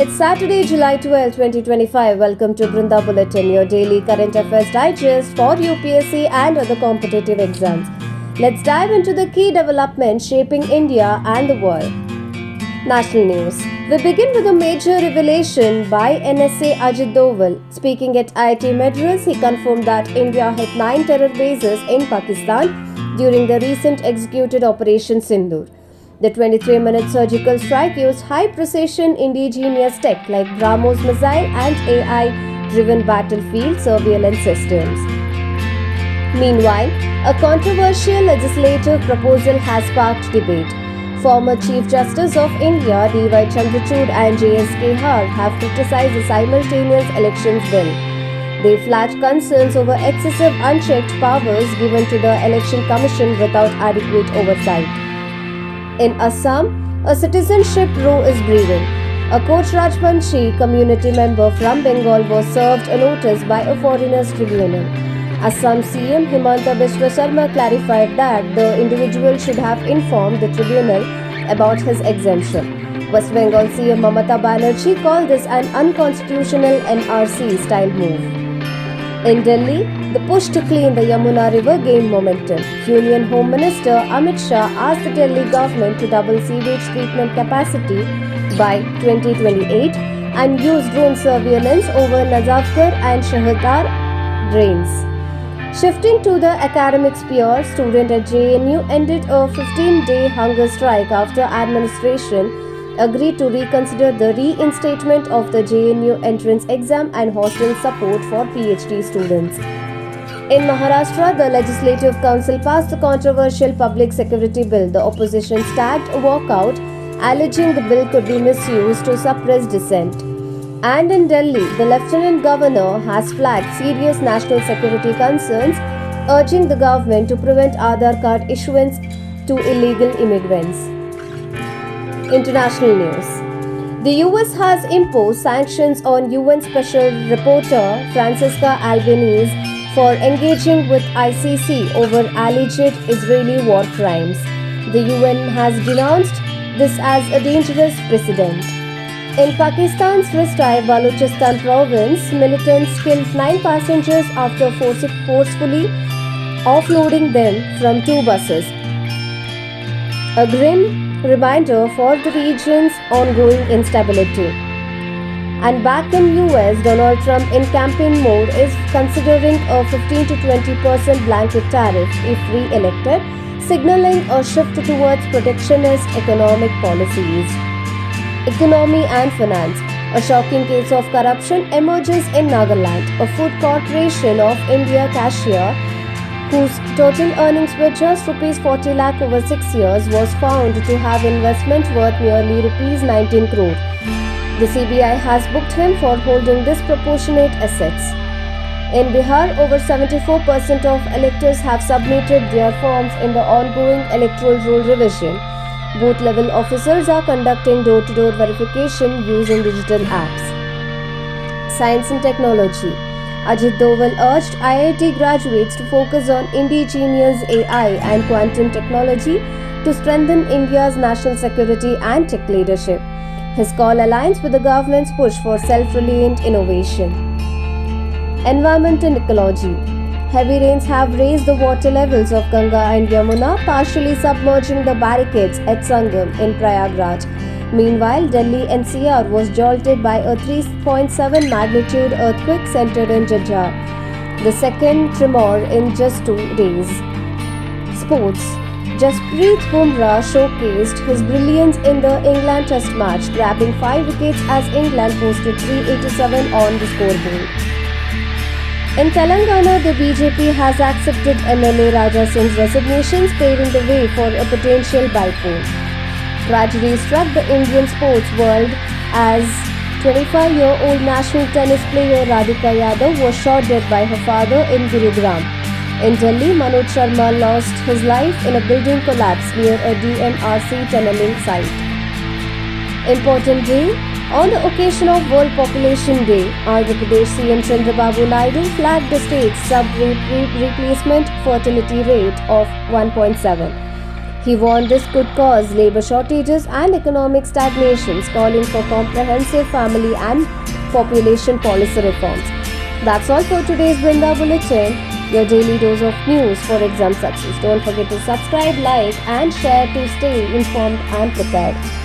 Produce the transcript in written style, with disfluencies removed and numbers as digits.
It's Saturday, July 12, 2025. Welcome to Brinda Bulletin, your daily current affairs digest for UPSC and other competitive exams. Let's dive into the key developments shaping India and the world. National news. We begin with a major revelation by NSA Ajit Doval. Speaking at IIT Madras, he confirmed that India hit 9 terror bases in Pakistan during the recent executed Operation Sindoor. The 23-minute surgical strike used high-precision indigenous tech like BrahMos missile and AI-driven battlefield surveillance systems. Meanwhile, a controversial legislative proposal has sparked debate. Former Chief Justice of India D.Y. Chandrachud and J.S.K. Har have criticized the simultaneous elections bill. They flagged concerns over excessive unchecked powers given to the Election Commission without adequate oversight. In Assam, a citizenship row is brewing. A Koch Rajbanshi community member from Bengal was served a notice by a foreigners tribunal. Assam CM Himanta Biswa Sarma clarified that the individual should have informed the tribunal about his exemption. West Bengal CM Mamata Banerjee called this an unconstitutional NRC-style move. In Delhi, the push to clean the Yamuna River gained momentum. Union Home Minister Amit Shah asked the Delhi government to double sewage treatment capacity by 2028 and use drone surveillance over Nazafgarh and Shahdar drains. Shifting to the academic sphere, students at JNU ended a 15-day hunger strike after administration agreed to reconsider the reinstatement of the JNU entrance exam and hostel support for PhD students. In Maharashtra, the Legislative Council passed the controversial Public Security Bill. The opposition staged a walkout, alleging the bill could be misused to suppress dissent. And in Delhi, the Lieutenant Governor has flagged serious national security concerns, urging the government to prevent Aadhaar card issuance to illegal immigrants. International news. The US has imposed sanctions on UN Special Reporter Francesca Albanese for engaging with ICC over alleged Israeli war crimes. The UN has denounced this as a dangerous precedent. In Pakistan's Riztai Balochistan province, militants killed 9 passengers after forcefully offloading them from 2 buses. A grim reminder for the region's ongoing instability. And back in US, Donald Trump in campaign mode is considering a 15 to 20% blanket tariff if re-elected, signaling a shift towards protectionist economic policies. Economy and finance. A shocking case of corruption emerges in Nagaland. A food corporation of India cashier whose total earnings were just Rs 40 lakh over 6 years was found to have investment worth nearly Rs 19 crore. The CBI has booked him for holding disproportionate assets. In Bihar, over 74% of electors have submitted their forms in the ongoing electoral roll revision. Booth-level officers are conducting door-to-door verification using digital apps. Science and technology. Ajit Doval urged IIT graduates to focus on indigenous AI and quantum technology to strengthen India's national security and tech leadership. His call aligns with the government's push for self-reliant innovation. Environment and ecology. Heavy rains have raised the water levels of Ganga and Yamuna, partially submerging the barricades at Sangam in Prayagraj. Meanwhile, Delhi NCR was jolted by a 3.7 magnitude earthquake centered in Jhajjar, the second tremor in just 2 days. Sports. Jasprit Bumrah showcased his brilliance in the England Test match, grabbing 5 wickets as England posted 387 on the scoreboard. In Telangana, the BJP has accepted MLA Raja Singh's resignation, paving the way for a potential bypoll. Tragedy struck the Indian sports world as 25-year-old national tennis player Radhika Yadav was shot dead by her father in Gurugram. In Delhi, Manoj Sharma lost his life in a building collapse near a DMRC tunneling site. Important day. On the occasion of World Population Day, Andhra Pradesh CM Chandrababu Naidu flagged the state's sub-replacement fertility rate of 1.7. He warned this could cause labor shortages and economic stagnations, calling for comprehensive family and population policy reforms. That's all for today's Brinda Bulletin, your daily dose of news for exam success. Don't forget to subscribe, like, and share to stay informed and prepared.